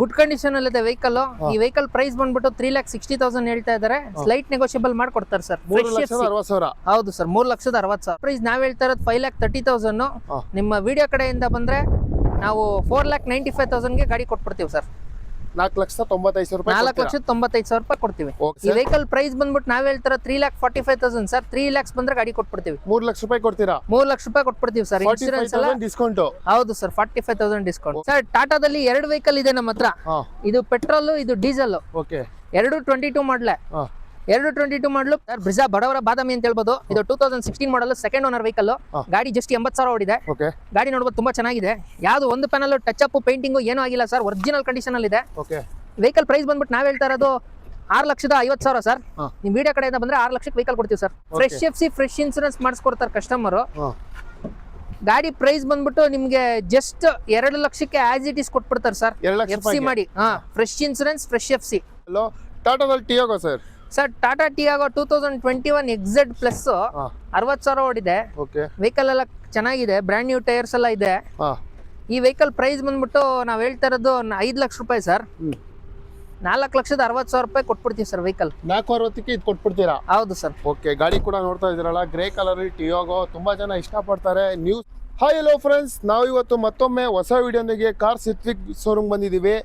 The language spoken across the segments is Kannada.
ಗುಡ್ ಕಂಡೀಷನ್ ಅಲ್ಲಿ ಇದೆ ವೆಹಿಕಲ್. ಈ ವೆಹಿಕಲ್ ಪ್ರೈಸ್ ಬಂದ್ಬಿಟ್ಟು 3,60,000 ಹೇಳ್ತಾ ಇದಾರೆ. ಸ್ಲೈಟ್ ನೆಗೋಷಿಯಬಲ್ ಮಾಡ್ಕೊಡ್ತಾರೆ ಸರ್. ಹೌದು ಸರ್, 3,60,000 ಪ್ರೈಸ್. ನಾವ್ ಹೇಳ್ತಾ ಇರೋದು 5,30,000. ನಿಮ್ಮ ವಿಡಿಯೋ ಕಡೆಯಿಂದ ಬಂದ್ರೆ ನಾವು 4,95,000 ಗಾಡಿ ಕೊಟ್ಬಿಡ್ತೀವಿ ಸರ್. 4,95,000 ರೂಪಾಯಿ ಕೊಡ್ತೀವಿ. ಈ ವೆಹಿಕಲ್ ಪ್ರೈಸ್ ಬಂದ್ಬಿಟ್ಟು ನಾವ್ ಹೇಳ್ತಾರ 3,45,000 ಸರ್. 3 lakhs ಬಂದ್ರೆ ಗಾಡಿ ಕೊಟ್ಬಿಡ್ತೀವಿ. 3 ಲಕ್ಷ ರೂಪಾಯಿ ಕೊಡ್ತೀರಾ? 3 ಲಕ್ಷ ರೂಪಾಯಿ ಕೊಟ್ಬಿಡ್ತೀವಿ ಸರ್. ಇನ್ಶೂರೆನ್ಸ್ ಎಲ್ಲ ಡಿಸ್ಕೌಂಟ್. ಹೌದು ಸರ್, 45,000 ಡಿಸ್ಕೌಂಟ್. ಸರ್ ಟಾಟಾದಲ್ಲಿ 2 ವೆಹಿಕಲ್ ಇದೆ ನಮ್ಮ ಹತ್ರ. ಇದು ಪೆಟ್ರೋಲ್, ಇದು ಡೀಸೆಲ್. ಓಕೆ. 22 ಮಾಡಲ್. 22 ಮಾಡಲು ಸರ್. ಬ್ರಿಜಾ ಬಡವರ ಬಾದಾಮಿ ಅಂತ ಹೇಳ್ಬೋದು. ಇದು 2016 ಮಾಡಲ್, ಸೆಕೆಂಡ್ ಓನರ್ ವೆಹಿಕಲ್. ಗಾಡಿ ಜಸ್ಟ್ 80,000 ಓಡಿದೆ. ಗಾಡಿ ನೋಡ್ಬೋದು ತುಂಬಾ ಚೆನ್ನಾಗಿದೆ. ಯಾವ್ದು ಒಂದು ಪ್ಯಾನಲ್ ಟಚ್ ಅಪ್ ಪೇಂಟಿಂಗ್ ಏನೂ ಆಗಿಲ್ಲ ಸರ್. ಒರಿಜಿನಲ್ ಕಂಡೀಷನ್ ಅಲ್ಲಿ ಇದೆ. ವೆಹಿಕಲ್ ಪ್ರೈಸ್ ಬಂದ್ಬಿಟ್ಟು ನಾವ್ ಹೇಳ್ತಾ ಇರೋದು 6,50,000 ಸರ್. ನಿಮ್ ವಿಡಿಯೋ ಕಡೆಯಿಂದ ಬಂದ್ರೆ 6 ಲಕ್ಷಕ್ಕೆ ವೆಹಿಕಲ್ ಕೊಡ್ತೀವಿ sir. Fresh FC fresh insurance ಮಾಡಿಸ್ಕೊಡ್ತಾರೆ ಕಸ್ಟಮರ್. ಗಾಡಿ ಪ್ರೈಸ್ ಬಂದ್ಬಿಟ್ಟು ನಿಮ್ಗೆ ಜಸ್ಟ್ 2 ಲಕ್ಷಕ್ಕೆ ಆಸ್ ಇಟ್ ಈಸ್ ಕೊಟ್ಬಿಡ್ತಾರೆ ಸರ್. FC ಮಾಡಿ ಫ್ರೆಶ್ ಇನ್ಸೂರೆನ್ಸ್, ಫ್ರೆಶ್ FC. ಟಾಟಾದಲ್ಲಿ Tiago sir. Sir Tata Tiago 2021 XZ plus 60,000 ಓಡಿದೆ. ವೆಹಿಕಲ್ ಎಲ್ಲ ಚೆನ್ನಾಗಿದೆ, ಬ್ರ್ಯಾಂಡ್ ನ್ಯೂ ಟೈರ್ಸ್ ಎಲ್ಲ ಇದೆ. ಈ ವೆಹಿಕಲ್ ಪ್ರೈಸ್ ಬಂದ್ಬಿಟ್ಟು ನಾವ್ ಹೇಳ್ತಾ ಇರೋದು 5 ಲಕ್ಷ ರೂಪಾಯಿ ಸರ್. 4,60,000 ರೂಪಾಯಿ ಕೊಟ್ಬಿಡ್ತೀವಿ ಸರ್ ವೆಹಿಕಲ್. 4,60,000 ಇದು ಕೊಟ್ಬಿಡ್ತೀರಾ? ಹೌದು ಸರ್. ಓಕೆ. ಗಾಡಿ ಕೂಡ ನೋಡ್ತಾ ಇದ್ದೀರಲ್ಲ, ಗ್ರೇ ಕಲರ್ ಟಿಯಾಗೋ ತುಂಬಾ ಜನ ಇಷ್ಟಪಡ್ತಾರೆ. ನ್ಯೂ ಹಾಯ್ ಹಲೋ ಫ್ರೆಂಡ್ಸ್, ನಾವು ಇವತ್ತು ಮತ್ತೊಮ್ಮೆ ಹೊಸ ವಿಡಿಯೋನಿಗೆ ಕಾರ್ ಸಿಟ್ವಿಕ್ ಶೋರೂಮ್ ಬಂದಿದ್ದೀವಿ.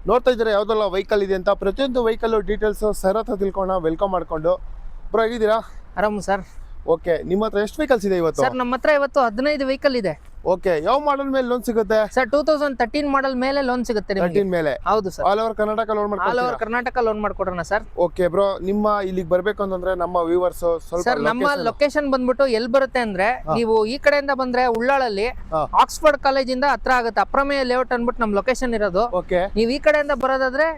ನೋಡ್ತಾ ಇದ್ದೀರಾ ಯಾವ್ದೆಲ್ಲ ವೆಹಿಕಲ್ ಇದೆ ಅಂತ. ಪ್ರತಿಯೊಂದು ವೆಹಿಕಲ್ ಡೀಟೇಲ್ಸ್ ಸರ್ ಹತ್ರ ತಿಳ್ಕೊಂಡು ವೆಲ್ಕಮ್ ಮಾಡ್ಕೊಂಡು. ಬ್ರೋ ಹೇಗಿದ್ದೀರಾ? ಆರಾಮ್ ಸರ್. ಓಕೆ. ನಿಮ್ಮ ಹತ್ರ ಎಷ್ಟು ವೆಹಿಕಲ್ಸ್ ಇದೆ ಇವತ್ತು? ಸರ್ ನಮ್ಮ ಹತ್ರ ಇವತ್ತು 15 ವೆಹಿಕಲ್ ಇದೆ. ಓಕೆ. ಯಾವ ಮಾಡಲ್ ಮೇಲೆ ಲೋನ್ ಸಿಗುತ್ತೆ ಸರ್? 2013 ಮಾಡಲ್ ಮೇಲೆ ಲೋನ್ ಸಿಗುತ್ತೆ ನಿಮಗೆ. 13 ಮೇಲೆ? ಹೌದು sir. All over Karnataka loan ಮಾಡ್ಕೊಡ್ತೀರಾ? ಆಲ್ ಓವರ್ ಕರ್ನಾಟಕ ಲೋನ್ ಮಾಡ್ಕೊಡೋಣ ಸರ್. ಓಕೆ ಬ್ರೋ, ನಿಮ್ಮ ಇಲ್ಲಿಗೆ ಬರ್ಬೇಕು ಅಂತಂದ್ರೆ ನಮ್ಮ ವ್ಯೂವರ್ಸ್ ಸ್ವಲ್ಪ ಸರ್ ನಮ್ಮ ಲೊಕೇಶನ್ ಬಂದ್ಬಿಟ್ಟು ಎಲ್ಲಿ ಬರುತ್ತೆ ಅಂದ್ರೆ, ನೀವು ಈ ಕಡೆಯಿಂದ ಬಂದ್ರೆ ಉಳ್ಳಾಳಲ್ಲಿ ಆಕ್ಸ್ಫರ್ಡ್ ಕಾಲೇಜಿಂದ ಹತ್ರ ಆಗುತ್ತೆ. ಅಪ್ರಮೇಯ ಲೇಔಟ್ ಅನ್ಬಿಟ್ಟು ನಮ್ ಲೊಕೇಶನ್ ಇರೋದು. ಓಕೆ. ನೀವು ಈ ಕಡೆಯಿಂದ ಬರೋದಾದ್ರೆ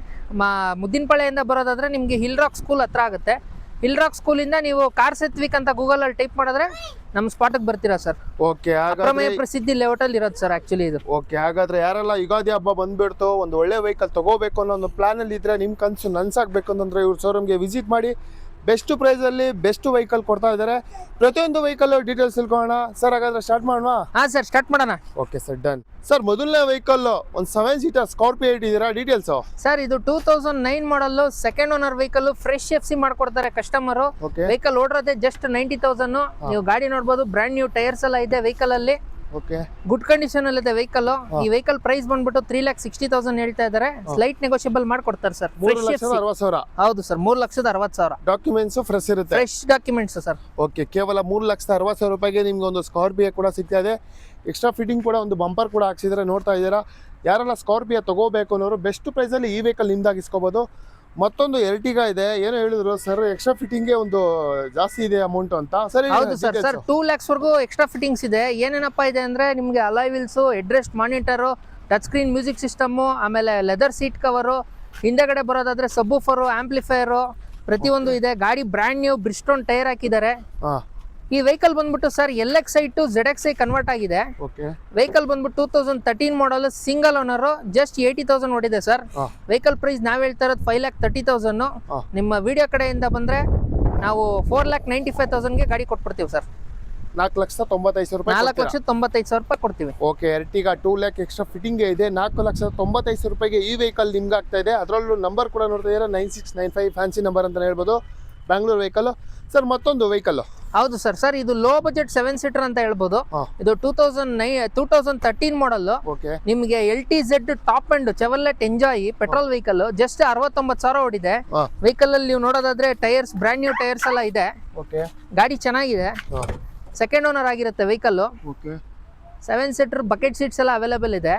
ಮುದ್ದಿನಪಾಳ್ಯದಿಂದ ಬರೋದಾದ್ರೆ ನಿಮ್ಗೆ ಹಿಲ್ ರಾಕ್ ಸ್ಕೂಲ್ ಹತ್ರ ಆಗುತ್ತೆ. ಹಿಲ್ ರಾಕ್ ಸ್ಕೂಲ್ ಇಂದ ನೀವು ಕಾರ್ ಸಿಟ್ವಿಕ್ ಅಂತ ಗೂಗಲ್ ಅಲ್ಲಿ ಟೈಪ್ ಮಾಡಿದ್ರೆ ನಮ್ ಸ್ಪಾಟ್ ಬರ್ತೀರಾ ಸರ್. ಓಕೆ. ಅಪ್ರಮೇಯ ಪ್ರಸಿದ್ಧಿ ಲೇಔಟ್ ಅಲ್ಲಿ ಇರೋದು ಸರ್ ಆಕ್ಚುಲಿ ಇದು. ಓಕೆ. ಹಾಗಾದ್ರೆ ಯಾರೆಲ್ಲ ಯುಗಾದಿ ಹಬ್ಬ ಬಂದ್ಬಿಡ್ತು, ಒಂದು ಒಳ್ಳೆ ವೆಹಿಕಲ್ ತಗೋಬೇಕು ಅನ್ನೋ ಒಂದು ಪ್ಲಾನ್ ಅಲ್ಲಿ ಇದ್ರೆ, ನಿಮ್ ಕನ್ಸು ನನ್ಸಾಗ್ಬೇಕು ಅಂತಂದ್ರೆ ಇವ್ರ ಶೋರೂಮ್ಗೆ ವಿಸಿಟ್ ಮಾಡಿ. ಬೆಸ್ಟ್ ಪ್ರೈಸ್ ಅಲ್ಲಿ ಬೆಸ್ಟ್ ವೆಹಿಕಲ್ ಕೊಡ್ತಾ ಇದ್ದಾರೆ. ಪ್ರತಿಯೊಂದು ವೆಹಿಕಲ್ ಡೀಟೇಲ್ಸ್ ತಿಳ್ಕೊಳ್ಳೋಣ ಸರ್. ಹಾಗಾದ್ರೆ ಸ್ಟಾರ್ಟ್ ಮಾಡೋಣ? ಹಾ ಸರ್, ಸ್ಟಾರ್ಟ್ ಮಾಡೋಣ. Okay sir, done. ಸರ್ ಮೊದಲನೇ ವೆಹಿಕಲ್ ಒಂದು 7 ಸೀಟರ್ ಸ್ಕಾರ್ಪಿಯೋ ಇಟ್ಟಿದ್ದೀರಾ, ಡೀಟೇಲ್ಸ್? ಸರ್ ಇದು 2009 model, second owner vehicle. Fresh FC ಮಾಡ್ಕೊಡ್ತಾರೆ ಕಸ್ಟಮರ್. ವೆಹಿಕಲ್ ಓಡಿರೋದೇ ಜಸ್ಟ್ 90,000. ನೀವು ಗಾಡಿ ನೋಡ್ಬೋದು, ಬ್ರ್ಯಾಂಡ್ ನ್ಯೂ ಟೈರ್ಸ್ ಎಲ್ಲ ಇದೆ ವೆಹಿಕಲ್ ಅಲ್ಲಿ. ಓಕೆ. ಗುಡ್ ಕಂಡೀಷನ್ ಅಲ್ಲಿ ಇದೆ ವೆಹಿಕಲ್. ಈ ವೆಹಿಕಲ್ ಪ್ರೈಸ್ ಬಂದ್ಬಿಟ್ಟು 3,60,000 ಹೇಳ್ತಾ ಇದಾರೆ. ಸ್ಲೈಟ್ ನೆಗೋಷಿಯಬಲ್ ಮಾಡ್ಕೊಡ್ತಾರೆ ಸರ್. 3,60,000? ಹೌದು ಸರ್, 3,60,000. ಡಾಕ್ಯುಮೆಂಟ್ಸ್ ಫ್ರೆಶ್ ಇರುತ್ತೆ? Fresh documents sir. ಓಕೆ. ಕೇವಲ 3,60,000 ರೂಪಾಯಿಗೆ ನಿಮ್ಗೆ ಒಂದು ಸ್ಕಾರ್ಪಿಯೋ ಕೂಡ ಸಿಗ್ತಾ ಇದೆ. ಎಕ್ಸ್ಟ್ರಾ ಫಿಟ್ಟಿಂಗ್ ಕೂಡ, ಒಂದು ಬಂಪರ್ ಕೂಡ ಹಾಕ್ಸಿದ್ರೆ ನೋಡ್ತಾ ಇದ್ದೀರಾ. ಯಾರೆಲ್ಲ ಸ್ಕಾರ್ಪಿಯೋ ತಗೋಬೇಕು ಅನ್ನೋರು ಬೆಸ್ಟ್ ಪ್ರೈಸ್ ಅಲ್ಲಿ ಈ ವೆಹಿಕಲ್ ನಿಮ್ದಾಗಿಸ್ಕೋಬಹುದು. ಮತ್ತೊಂದು ಎರ್ಟಿಗಾ ಇದೆ, ಏನೋ ಹೇಳಿದ್ರು ಸರ್, ಎಕ್ಸ್ಟ್ರಾ ಫಿಟ್ಟಿಂಗ್ ಒಂದು ಜಾಸ್ತಿ ಇದೆ ಅಮೌಂಟ್ ಅಂತ. ಸರಿ. ಹೌದು ಸರ್. ಸರ್ 2 lakhs ವರೆಗೂ ಎಕ್ಸ್ಟ್ರಾ ಫಿಟ್ಟಿಂಗ್ಸ್ ಇದೆ. ಏನೇನಪ್ಪ ಇದೆ ಅಂದ್ರೆ, ನಿಮ್ಗೆ alloy wheels, headrest monitor, touch screen music system, ಆಮೇಲೆ ಲೆದರ್ ಸೀಟ್ ಕವರ್, ಹಿಂದೆಗಡೆ ಬರೋದಾದ್ರೆ ಸಬ್ಬೂಫರ್, ಆಂಪ್ಲಿಫೈರ್, ಪ್ರತಿಯೊಂದು ಇದೆ. ಗಾಡಿ ಬ್ರ್ಯಾಂಡ್ ನ್ಯೂ ಬ್ರಿಸ್ಟೋನ್ ಟೈರ್ ಹಾಕಿದ್ದಾರೆ. ಈ ವೆಹಿಕಲ್ ಬಂದ್ಬಿಟ್ಟು sir LXi to ZXi convert ಆಗಿದೆ. ವೆಹಿಕಲ್ ಬಂದ್ಬಿಟ್ಟು 2013 ಮಾಡಲ್, ಸಿಂಗಲ್ ಓನರ್, ಜಸ್ಟ್ 80,000 ಓಡಿದೆ ಸರ್. ವೆಹಿಕಲ್ ಪ್ರೈಸ್ ನಾವ್ ಹೇಳ್ತಾ ಇರೋದು 5,30,000. ನಿಮ್ಮ ವಿಡಿಯೋ ಕಡೆಯಿಂದ ಬಂದ್ರೆ ನಾವು 4,95,000 ಗಾಡಿ ಕೊಟ್ಬಿಡ್ತೀವಿ ಸರ್. 4,95,000 ರೂಪಾಯಿ? 4,95,000 ರೂಪಾಯಿ ಕೊಡ್ತೀವಿ. Okay. Ertiga 2 lakh extra fitting ಇದೆ. 4,95,000 ರೂಪಾಯಿಗೆ ಈ ವೆಹಿಕಲ್ ನಿಮ್ಗೆ ಆಗ್ತಾ ಇದೆ. ಅದರಲ್ಲೂ ನಂಬರ್ ಕೂಡ ನೋಡ್ತಾ ಇದ್ದೀರಾ, 9695 ಫ್ಯಾನ್ಸಿ ನಂಬರ್ ಅಂತ ಹೇಳ್ಬೋದು. ಬ್ಯಾಂಗ್ಳೂರ್ ವೆಹಿಕಲ್. ಸರ್ ಮತ್ತೊಂದು ವೆಹಿಕಲ್? ಹೌದು ಸರ್. ಸರ್ ಇದು ಲೋ ಬಜೆಟ್ 7 ಸೀಟರ್ ಅಂತ ಹೇಳ್ಬೋದು. ಇದು 2013 ಮಾಡಲ್. ನಿಮ್ಗೆ LTZ top and Chevrolet enjoy petrol vehicle. Just 69,000 ಓಡಿದೆ. ವೆಹಿಕಲ್ ಅಲ್ಲಿ ನೀವು ನೋಡೋದಾದ್ರೆ ಟೈರ್ಸ್ ಬ್ರ್ಯಾಂಡ್ ನ್ಯೂ ಟೈರ್ಸ್ ಎಲ್ಲ ಇದೆ. ಗಾಡಿ ಚೆನ್ನಾಗಿದೆ, ಸೆಕೆಂಡ್ ಓನರ್ ಆಗಿರುತ್ತೆ ವೆಹಿಕಲ್. 7 ಸೀಟರ್ ಬಕೆಟ್ ಸೀಟ್ಸ್ ಎಲ್ಲ ಅವೈಲೇಬಲ್ ಇದೆ.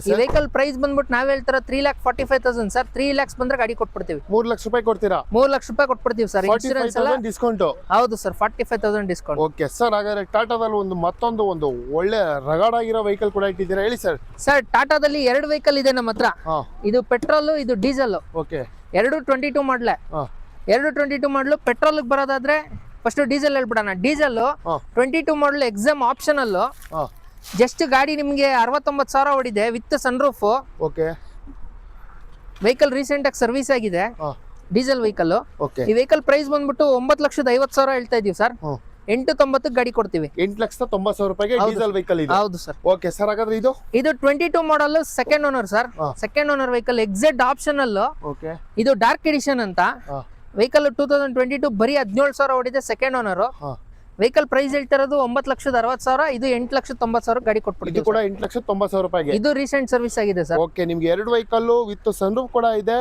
ಈ ವೆಹಿಕಲ್ ಪ್ರೈಸ್ ಬಂದ್ಬಿಟ್ಟು ನಾವ್ ಹೇಳ್ತಾರ 3,45,000 ಸರ್. 3 lakhs ಬಂದ್ರೆ ಗಾಡಿ ಕೊಟ್ಬಿಡ್ತೀವಿ. 3 ಲಕ್ಷ ರೂಪಾಯಿ ಕೊಡ್ತೀರಾ? 3 ಲಕ್ಷ ರೂಪಾಯಿ ಕೊಟ್ಬಿಡ್ತೀವಿ ಸರ್. ಇನ್ಶೂರೆನ್ಸ್ ಎಲ್ಲ ಡಿಸ್ಕೌಂಟ್? ಹೌದು ಸರ್, 45,000 ಡಿಸ್ಕೌಂಟ್. Okay sir. ಹಾಗಾದ್ರೆ ಟಾಟಾದಲ್ಲಿ ಮತ್ತೊಂದು ಒಳ್ಳೆ ರಗಡ್ ಆಗಿರೋ ವೆಹಿಕಲ್ ಕೂಡ ಇಟ್ಟಿದ್ದೀರಾ, ಹೇಳಿ ಸರ್. ಸರ್ ಟಾಟಾದಲ್ಲಿ 2 ವೆಹಿಕಲ್ ಇದೆ ನಮ್ಮ ಹತ್ರ. ಇದು ಪೆಟ್ರೋಲ್, ಇದು ಡೀಸೆಲ್. ಓಕೆ. 22 ಮಾಡಲ್. 22 ಮಾಡಲು. ಪೆಟ್ರೋಲ್ ಬರೋದಾದ್ರೆ ಫಸ್ಟ್ ಡೀಸೆಲ್ ಹೇಳ್ಬಿಡೋಣ. Diesel 22 model XM optional. Just ಗಾಡಿ ನಿಮ್ಗೆ 69,000 ಓಡಿದೆ with sunroof. Okay. Vehicle recent ಆಗಿ ಸರ್ವಿಸ್ ಆಗಿದೆ, ಡೀಸೆಲ್ ವೆಹಿಕಲ್. ಈ ವೆಹಿಕಲ್ ಪ್ರೈಸ್ ಬಂದ್ಬಿಟ್ಟು 9,50,000 ಹೇಳ್ತಾ ಇದೀವಿ ಸರ್. 890 ಗಾಡಿ ಕೊಡ್ತೀವಿ. 8,90,000 ರೂಪಾಯಿಗೆ ಡೀಸೆಲ್ ವೆಹಿಕಲ್ ಇದೆ. ಹೌದು ಸರ್. ಓಕೆ ಸರ್, ಹಾಗಾದ್ರೆ ಇದು 22 ಮಾಡಲ್ second owner sir. Second owner vehicle ಎಕ್ಸೆಡ್ optional. Okay, ಇದು ಡಾರ್ಕ್ ಎಡಿಷನ್ ಅಂತ ವೆಹಿಕಲ್. 2022 ಬರೀ 17,000 ಓಡಿದೆ. Second owner. ವೆಹಿಕಲ್ ಪ್ರೈಸ್ ಹೇಳ್ತಿರೋದು 9,60,000. ಇದು 8,90,000 ಗಾಡಿ ಇದು ಕೊಟ್ಬಿಡ್ತೀವಿ. ಕೂಡ 8,90,000 ರೂಪಾಯಿಗೆ. ಇದು ರೀಸೆಂಟ್ ಸರ್ವಿಸ್ ಆಗಿದೆ ಸರ್. ಓಕೆ, ನಿಮ್ಗೆ 2 ವೆಹಿಕಲ್ ವಿತ್ ಸನ್ರೂಫ್ ಕೂಡ ಇದೆ.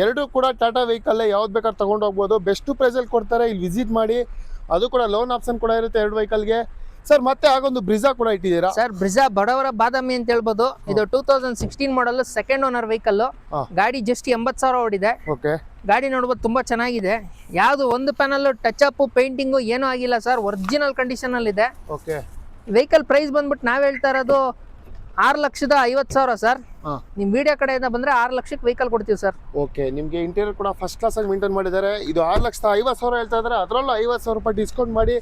2 ಕೂಡ ಟಾಟಾ ವೆಹಿಕಲ್, ಯಾವ್ದು ಬೇಕಾದ್ರೆ ತಗೊಂಡು ಹೋಗ್ಬೋದು. ಬೆಸ್ಟ್ ಪ್ರೈಸಲ್ಲಿ ಕೊಡ್ತಾರೆ, ಇಲ್ಲಿ ವಿಸಿಟ್ ಮಾಡಿ. ಅದು ಕೂಡ ಲೋನ್ ಆಪ್ಷನ್ ಕೂಡ ಇರುತ್ತೆ 2 ವೆಹಿಕಲ್ಗೆ. ಸರ್ ಮತ್ತೆ ಆಗೊಂದು ಬ್ರಿಜಾ ಕೂಡ ಇಟ್ಟಿದ್ದೀರಾ ಸರ್. ಬ್ರಿಜಾ ಬಡವರ ಬಾದಾಮಿ ಅಂತ ಹೇಳ್ಬೋದು. ಇದು 2016 ಮಾಡಲ್ ಸೆಕೆಂಡ್ ಓನರ್ ವೆಹಿಕಲ್. ಗಾಡಿ ಜಸ್ಟ್ 80,000 ಓಡಿದೆ. ಓಕೆ, ಗಾಡಿ ನೋಡ್ಬೋದು ತುಂಬಾ ಚೆನ್ನಾಗಿದೆ. ಯಾವ್ದು ಒಂದು ಪ್ಯಾನಲ್ ಟಚ್ ಅಪ್ ಪೇಂಟಿಂಗು ಏನೂ ಆಗಿಲ್ಲ ಸರ್. ಒರಿಜಿನಲ್ ಕಂಡೀಷನ್ ಅಲ್ಲಿ ಇದೆ. ಓಕೆ, ವೆಹಿಕಲ್ ಪ್ರೈಸ್ ಬಂದ್ಬಿಟ್ಟು ನಾವ್ ಹೇಳ್ತಾ ಇರೋದು 6,50,000 ಸರ್. ನಿಮ್ ವಿಡಿಯೋ ಕಡೆಯಿಂದ ಬಂದ್ರೆ 6 ಲಕ್ಷಕ್ಕೆ ವೆಹಿಕಲ್ ಕೊಡ್ತೀವಿ ಸರ್. ಓಕೆ, ನಿಮ್ಗೆ ಇಂಟೀರಿಯರ್ ಕೂಡ ಫಸ್ಟ್ ಕ್ಲಾಸ್ ಆಗಿ ಮೇಂಟೈನ್ ಮಾಡಿದ್ದಾರೆ. ಇದು 6,50,000 ಹೇಳ್ತಾ ಇದ್ದಾರೆ. ಅದರಲ್ಲೂ 50,000 ರೂಪಾಯಿ ಡಿಸ್ಕೌಂಟ್ ಮಾಡಿ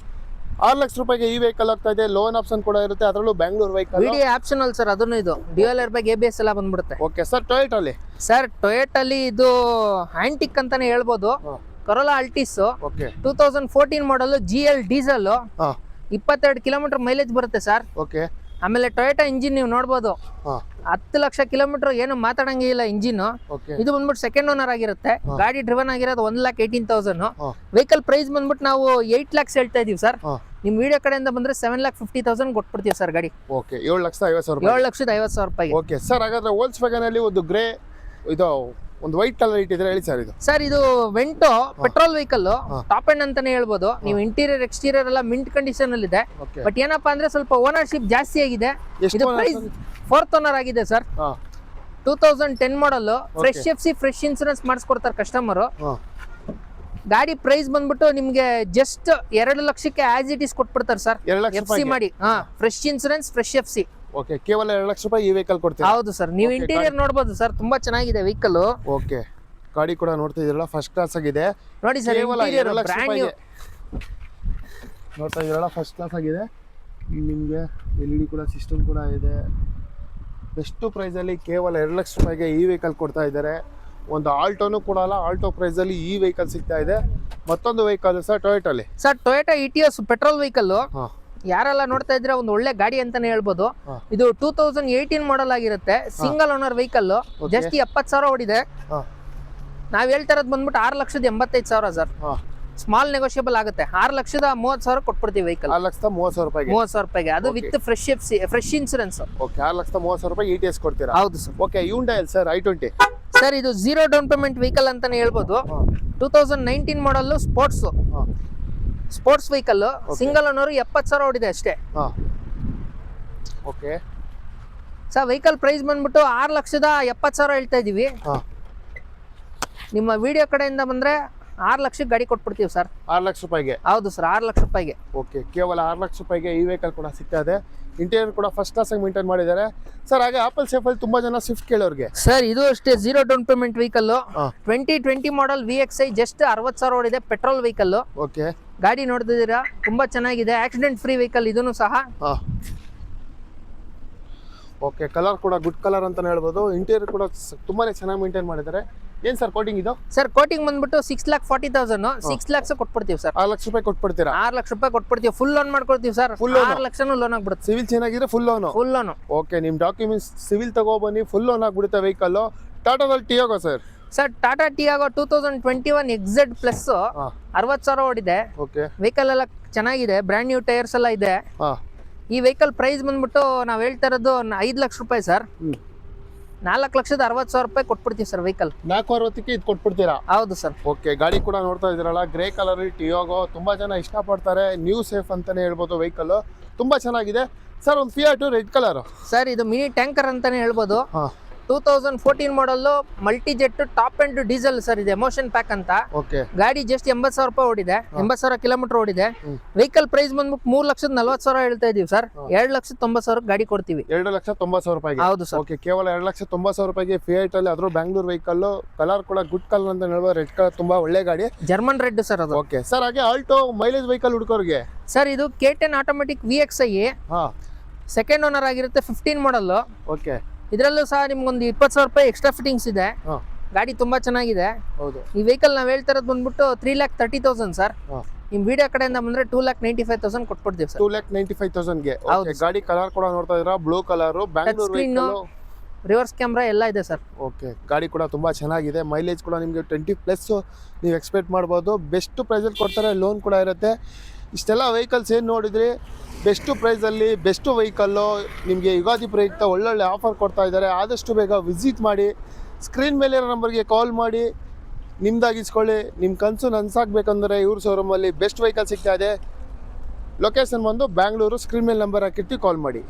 6 ಲಕ್ಷ ರೂಪಾಯಿಗೆ ಈ ವೆಹಿಕಲ್ ಆಗ್ತಾ ಇದೆ. ಲೋನ್ ಆಪ್ಷನ್ ಕೂಡ ಇರುತ್ತೆ, ಅದರಲ್ಲೂ Bangalore vehicle. Video optional sir. ಅದನ್ನು ಇದು ಡ್ಯುಯಲ್ ಏರ್ಬ್ಯಾಗ್ ABS ಎಲ್ಲ ಬಂದ್ಬಿಡುತ್ತೆ. ಓಕೆ ಸರ್, ಟೊಯೋಟಾ ಅಲ್ಲಿ ಸರ್ ಟೊಯೋಟಲ್ಲಿ ಇದು ಆಂಟಿಕ್ ಅಂತಾನೆ ಹೇಳ್ಬೋದು. ಕರೋಲಾ ಅಲ್ಟಿಸ್ ಓಕೆ 2014 ಮಾಡಲ್ GL ಡೀಸೆಲ್. 22 ಕಿಲೋಮೀಟರ್ ಮೈಲೇಜ್ ಬರುತ್ತೆ ಸರ್. ಓಕೆ, ಆಮೇಲೆ ಟೊಯೋಟಾ ಇಂಜಿನ್ ನೀವು ನೋಡ್ಬೋದು. 10 ಲಕ್ಷ ಕಿಲೋಮೀಟರ್ ಏನು ಮಾತಾಡಂಗಿಲ್ಲ ಇಂಜಿನ್. ಇದು ಬಂದ್ಬಿಟ್ಟು ಸೆಕೆಂಡ್ ಓನರ್ ಆಗಿರುತ್ತೆ. ಗಾಡಿ ಡ್ರಿವನ್ ಆಗಿರೋದು 1,18,000. ವೆಹಿಕಲ್ ಪ್ರೈಸ್ ಬಂದ್ಬಿಟ್ಟು ನಾವು 8 lakhs ಹೇಳ್ತಾ ಇದೀವಿ ಸರ್. ನಿಮ್ ವಿಡಿಯೋ ಕಡೆಯಿಂದ ಬಂದ್ರೆ 7,50,000 ಕೊಟ್ಬಿಡ್ತೀವಿ ಸರ್ ಗಾಡಿ. ಓಕೆ, 7,50,000 7,50,000 ರೂಪಾಯಿ. ಓಕೆ ಸರ್, ಹಾಗಾದ್ರೆ ವೋಲ್ಕ್ಸ್ ವ್ಯಾಗನ್ ಅಲ್ಲಿ ಒಂದು ಗ್ರೇ, ಇದು ಒಂದು ವೈಟ್ ಕಲರ್ ಇಟ್ಟಿದ್ರೆ ಹೇಳಿ ಸರ್. ಇದು ಸರ್ ಇದು Vento petrol vehicle, top end ಅಂತಾನೆ ಹೇಳ್ಬೋದು. ನೀವು ಇಂಟೀರಿಯರ್ ಎಕ್ಸ್ಟೀರಿಯರ್ ಎಲ್ಲ ಮಿಂಟ್ ಕಂಡೀಷನ್ ಅಲ್ಲಿ ಇದೆ. ಬಟ್ ಏನಪ್ಪಾ ಅಂದ್ರೆ ಸ್ವಲ್ಪ ಓನರ್ಶಿಪ್ ಜಾಸ್ತಿ ಆಗಿದೆ. ಇದು ಪ್ರೈಸ್ 4th ಓನರ್ ಆಗಿದೆ sir. 2010 model. Fresh FC fresh insurance ಮಾಡಿಸ್ಕೊಡ್ತಾರೆ ಕಸ್ಟಮರ್. ಗಾಡಿ ಪ್ರೈಸ್ ಬಂದ್ಬಿಟ್ಟು ನಿಮ್ಗೆ ಜಸ್ಟ್ 2 ಲಕ್ಷಕ್ಕೆ ಆಸ್ ಇಟ್ ಇಸ್ ಕೊಟ್ಬಿಡ್ತಾರೆ ಸರ್. FC ಮಾಡಿ fresh insurance fresh FC. Okay, ಕೇವಲ 2 ಲಕ್ಷ ರೂಪಾಯಿ ಈ ವೆಹಿಕಲ್ ಕೊಡ್ತೀರಾ? ಹೌದು ಸರ್. ನೀವು ಇಂಟೀರಿಯರ್ ನೋಡಬಹುದು ಸರ್, ತುಂಬಾ ಚೆನ್ನಾಗಿದೆ ವೆಹಿಕಲ್. ಓಕೆ, ಗಾಡಿ ಕೂಡ ನೋಡ್ತಾ ಇದ್ದೀರಲ್ಲ, ಫಸ್ಟ್ ಕ್ಲಾಸ್ ಆಗಿದೆ. ನೋಡಿ ಸರ್, ಕೇವಲ ಇಂಟೀರಿಯರ್ 2 ಲಕ್ಷ ಬ್ರ್ಯಾಂಡ್ ನ್ಯೂ ನೋಡ್ತಾ ಇದ್ದೀರಲ್ಲ, ಫಸ್ಟ್ ಕ್ಲಾಸ್ ಆಗಿದೆ. ನಿಮಗೆ LED ಕೂಡ ಸಿಸ್ಟಮ್ ಕೂಡ ಇದೆ. ಬೆಸ್ಟ್ ಪ್ರೈಸಲ್ಲಿ ಕೇವಲ 2 ಲಕ್ಷ ರೂಪಾಯಿಗೆ ಈ ವೆಹಿಕಲ್ ಕೊಡ್ತಾ ಇದ್ದಾರೆ. ಒಂದು ಆಲ್ಟೋನು ಕೂಡ ಅಲ್ಲ, ಆಲ್ಟೋ ಪ್ರೈಸಲ್ಲಿ ಈ ವೆಹಿಕಲ್ ಸಿಗ್ತಾ ಇದೆ. ಮತ್ತೊಂದು ವೆಹಿಕಲ್ ಸರ್ ಟೊಯೋಟಲ್ಲಿ. Sir Toyota Etios petrol vehicle. ಯಾರೆಲ್ಲ ನೋಡ್ತಾ ಇದ್ರೆ ಒಂದು ಒಳ್ಳೆ ಗಾಡಿ ಅಂತಾನೆ ಹೇಳ್ಬೋದು. ಇದು 2018 ಮಾಡಲ್ ಆಗಿರುತ್ತೆ. Single owner vehicle. ಜಸ್ಟ್ 70,000 ಓಡಿದೆ. ನಾವ್ ಹೇಳ್ತಾ ಇರೋದು ಬಂದ್ಬಿಟ್ಟು 6,85,000 ಸರ್. ಸ್ಮಾಲ್ ನೆಗೋಷಿಯಬಲ್ ಆಗುತ್ತೆ. 6,30,000 ಕೊಟ್ಬಿಡ್ತೀವಿ ವೆಹಿಕಲ್. 6,30,000 ರೂಪಾಯಿಗೆ. 30,000 ರೂಪಾಯಿಗೆ. ಅದು with fresh FC fresh insurance. Okay, 6,30,000 ರೂಪಾಯಿ ETS ಕೊಡ್ತೀರಾ? ಹೌದು sir. Okay, Hyundai sir i20. Sir ಇದು 0 ಡೌನ್ ಪೇಮೆಂಟ್ ವೆಹಿಕಲ್ ಅಂತಾನೆ ಹೇಳ್ಬೋದು. 2019 ಮಾಡಲ್ ಸ್ಪೋರ್ಟ್ಸ್ ವೆಹಿಕಲ್. ಸಿಂಗಲ್ ಓನರ್ 70,000 ಓಡಿದೆ ಅಷ್ಟೇ. ಓಕೆ ಸರ್, ವೆಹಿಕಲ್ ಪ್ರೈಸ್ ಬಂದ್ಬಿಟ್ಟು 6,70,000 ಹೇಳ್ತಾ ಇದೀವಿ. ನಿಮ್ಮ ವಿಡಿಯೋ ಕಡೆಯಿಂದ ಬಂದ್ರೆ 6 ಲಕ್ಷಕ್ಕೆ ಗಾಡಿ ಕೊಟ್ಬಿಡ್ತೀವಿ ಸರ್. 6 ಲಕ್ಷ ರೂಪಾಯಿಗೆ? ಹೌದು ಸರ್, 6 ಲಕ್ಷ ರೂಪಾಯಿಗೆ. ಓಕೆ, ಕೇವಲ 6 ಲಕ್ಷ ರೂಪಾಯಿಗೆ ಈ ವೆಹಿಕಲ್ ಕೂಡ ಸಿಗ್ತಾ ಇದೆ. ಇಂಟೀರಿಯರ್ ಕೂಡ ಫಸ್ಟ್ ಕ್ಲಾಸ್ ಆಗಿ ಮೇಂಟೈನ್ ಮಾಡಿದ್ದಾರೆ ಸರ್. ಹಾಗೆ ಆಪಲ್ ಸೇಫ್ ಅಲ್ಲಿ ತುಂಬಾ ಜನ ಸ್ವಿಫ್ಟ್ ಕೇಳೋರಿಗೆ ಸರ್, ಇದು ಅಷ್ಟೇ 0 ಡೌನ್ ಪೇಮೆಂಟ್ ವೆಹಿಕಲ್. 2020 ಮಾಡಲ್ VXI ಜಸ್ಟ್ 60,000 ಓಡಿದೆ. Petrol vehicle. ಓಕೆ, ಗಾಡಿ ನೋಡ್ತಿದ್ದೀರಾ, ತುಂಬಾ ಚೆನ್ನಾಗಿದೆ. ಆಕ್ಸಿಡೆಂಟ್ ಫ್ರೀ ವೆಹಿಕಲ್ ಇದನ್ನು ಸಹ. ಓಕೆ, ಕಲರ್ ಕೂಡ ಗುಡ್ ಕಲರ್ ಅಂತಾನೆ ಹೇಳ್ಬೋದು. ಇಂಟೀರಿಯರ್ ಕೂಡ ತುಂಬಾನೇ ಚೆನ್ನಾಗಿ ಮೇಂಟೈನ್ ಮಾಡಿದ್ದಾರೆ. ಏನ್ ಸರ್ ಕೋಟಿಂಗ್ ಇದು? ಸರ್ ಕೋಟಿಂಗ್ ಬಂದ್ಬಿಟ್ಟು 6,40,000. 6 ಲಕ್ಷ ಕೊಟ್ಬಿಡ್ತೀವಿ ಸರ್. 6 ಲಕ್ಷ ರೂಪಾಯಿ ಕೊಟ್ಬಿಡ್ತೀರಾ? 6 ಲಕ್ಷ ರೂಪಾಯಿ ಕೊಟ್ಬಿಡ್ತೀವಿ. ಫುಲ್ ಲೋನ್ ಮಾಡ್ಕೊಡ್ತೀವಿ ಸರ್. 6 ಲಕ್ಷನೂ ಲೋನ್ ಆಗ್ಬಿಡುತ್ತೆ. ಸಿವಿಲ್ ಚೆನ್ನಾಗಿದ್ರೆ full loan. Full loan. Okay, ನಿಮ್ ಡಾಕ್ಯುಮೆಂಟ್ಸ್ ಸಿವಿಲ್ ತಗೋಬನ್ನಿ, ಫುಲ್ ಲೋನ್ ಆಗ್ಬಿಡುತ್ತೆ ವೆಹಿಕಲ್. ಟಾಟಾದಲ್ಲಿ Tiago sir. Sir Tata Tiago 2021 XZ plus 60,000 ಓಡಿದೆ. ಓಕೆ, ವೆಹಿಕಲ್ ಎಲ್ಲ ಚೆನ್ನಾಗಿದೆ. ಬ್ರ್ಯಾಂಡ್ ನ್ಯೂ ಟೈರ್ಸ್ ಎಲ್ಲ ಇದೆ. ಈ ವೆಹಿಕಲ್ ಪ್ರೈಸ್ ಬಂದ್ಬಿಟ್ಟು ನಾವ್ ಹೇಳ್ತಾ ಇರೋದು 5 ಲಕ್ಷ ರೂಪಾಯಿ ಸರ್. 4,60,000 ರೂಪಾಯಿ ಕೊಟ್ಬಿಡ್ತೀವಿ ಸರ್ ವೆಹಿಕಲ್. 460ಕ್ಕೆ ಇದು ಕೊಟ್ಬಿಡ್ತೀರಾ? ಹೌದು ಸರ್. ಓಕೆ, ಗಾಡಿ ಕೂಡ ನೋಡ್ತಾ ಇದ್ದೀರಲ್ಲ, ಗ್ರೇ ಕಲರ್ ಟಿಯಾಗೋ. ತುಂಬಾ ಜನ ಇಷ್ಟಪಡ್ತಾರೆ. ನ್ಯೂ ಸೇಫ್ ಅಂತಾನೆ ಹೇಳ್ಬೋದು. ವೆಹಿಕಲ್ ತುಂಬಾ ಚೆನ್ನಾಗಿದೆ ಸರ್. ಒಂದು ಫಿಯಾಟ್ ರೆಡ್ ಕಲರ್ ಸರ್. ಇದು ಮಿನಿ ಟ್ಯಾಂಕರ್ ಅಂತಾನೆ ಹೇಳ್ಬೋದು. 2014 model multi jet top end diesel sir. ಇದು ಎಮೋಷನ್ ಪ್ಯಾಕ್ ಅಂತ. ಓಕೆ, ಗಾಡಿ ಜಸ್ಟ್ 80,000 ರೂಪಾಯಿ ಓಡಿದೆ. 80,000 ಕಿಲೋಮೀಟರ್ ಓಡಿದೆ. ವೆಹಿಕಲ್ ಪ್ರೈಸ್ ಬಂದ್ಬಿಟ್ಟು 3,40,000 ಹೇಳ್ತಾ ಇದೀವಿ ಸರ್. 2,90,000 ಗಾಡಿ ಕೊಡ್ತೀವಿ. 2,90,000 ರೂಪಾಯಿಗೆ? ಹೌದು ಸರ್. ಓಕೆ, ಕೇವಲ 2,90,000 ರೂಪಾಯಿಗೆ ಫಿಯಾಟ್ ಅಲ್ಲಿ, ಅದ್ರ ಬ್ಯಾಂಗ್ಳೂರ್ ವೆಹಿಕಲ್. ಕಲರ್ ಕೂಡ ಗುಡ್ ಕಲರ್ ಅಂತ ಹೇಳ್ಬೋದು. ರೆಡ್ ಕಲರ್ ತುಂಬಾ ಒಳ್ಳೆ ಗಾಡಿ. ಜರ್ಮನ್ ರೆಡ್ ಸರ್ ಅದು. ಓಕೆ ಸರ್, ಹಾಗೆ ಆಲ್ಟೋ ಮೈಲೇಜ್ ವೆಹಿಕಲ್ ಹುಡುಕೋರಿಗೆ ಸರ್, ಇದು K10 automatic VXI. Second owner ಆಗಿರುತ್ತೆ. 15 ಮಾಡಲ್. ಓಕೆ, ಇದರಲ್ಲೂ ಸಹ ನಿಮ್ಗೊಂದು 20,000 ರೂಪಾಯಿ ಎಕ್ಸ್ಟ್ರಾ ಫಿಟ್ಟಿಂಗ್ಸ್ ಇದೆ. ಗಾಡಿ ತುಂಬಾ ಚೆನ್ನಾಗಿದೆ. ಹೌದು. ಈ ವೆಹಿಕಲ್ ನಾವ್ ಹೇಳ್ತಾ ಇರೋದು ಬಂದ್ಬಿಟ್ಟು 3,30,000 ಸರ್. ನಿಮ್ಮ ವಿಡಿಯೋ ಕಡೆಯಿಂದ ಬಂದರೆ 2,95,000 ಕೊಟ್ಬಿಡ್ತೀವಿ ಸರ್. 2,95,000ಗೆ. ಹೌದು ಗಾಡಿ ಕಲರ್ ಕೂಡ ನೋಡ್ತಾ ಇದ್ದೀರಾ, blue colour, Bangalore screen, reverse camera ಎಲ್ಲ ಇದೆ ಸರ್. ಓಕೆ, ಗಾಡಿ ಕೂಡ ತುಂಬ ಚೆನ್ನಾಗಿದೆ. ಮೈಲೇಜ್ ಕೂಡ ನಿಮಗೆ 20+ ನೀವು ಎಕ್ಸ್ಪೆಕ್ಟ್ ಮಾಡ್ಬೋದು. ಬೆಸ್ಟ್ ಪ್ರೈಸಲ್ಲಿ ಕೊಡ್ತಾರೆ, ಲೋನ್ ಕೂಡ ಇರುತ್ತೆ. ಇಷ್ಟೆಲ್ಲ ವೆಹಿಕಲ್ಸ್ ಏನು ನೋಡಿದ್ರಿ, ಬೆಸ್ಟು ಪ್ರೈಸಲ್ಲಿ ಬೆಸ್ಟು ವೆಹಿಕಲ್ಲು ನಿಮಗೆ ಯುಗಾದಿ ಪ್ರಯುಕ್ತ ಒಳ್ಳೊಳ್ಳೆ ಆಫರ್ ಕೊಡ್ತಾ ಇದ್ದಾರೆ. ಆದಷ್ಟು ಬೇಗ ವಿಸಿಟ್ ಮಾಡಿ, ಸ್ಕ್ರೀನ್ ಮೇಲಿರೋ ನಂಬರ್ಗೆ ಕಾಲ್ ಮಾಡಿ ನಿಮ್ದಾಗಿಸ್ಕೊಳ್ಳಿ. ನಿಮ್ಮ ಕನಸು ನನಸಾಗಬೇಕಂದ್ರೆ ಇವ್ರ ಶೋರೂಮಲ್ಲಿ ಬೆಸ್ಟ್ ವೆಹಿಕಲ್ ಸಿಗ್ತಾ ಇದೆ. ಲೊಕೇಶನ್ ಬಂದು ಬ್ಯಾಂಗ್ಳೂರು. ಸ್ಕ್ರೀನ್ ಮೇಲೆ ನಂಬರ್ ಹಾಕಿರ್ತೀವಿ, ಕಾಲ್ ಮಾಡಿ.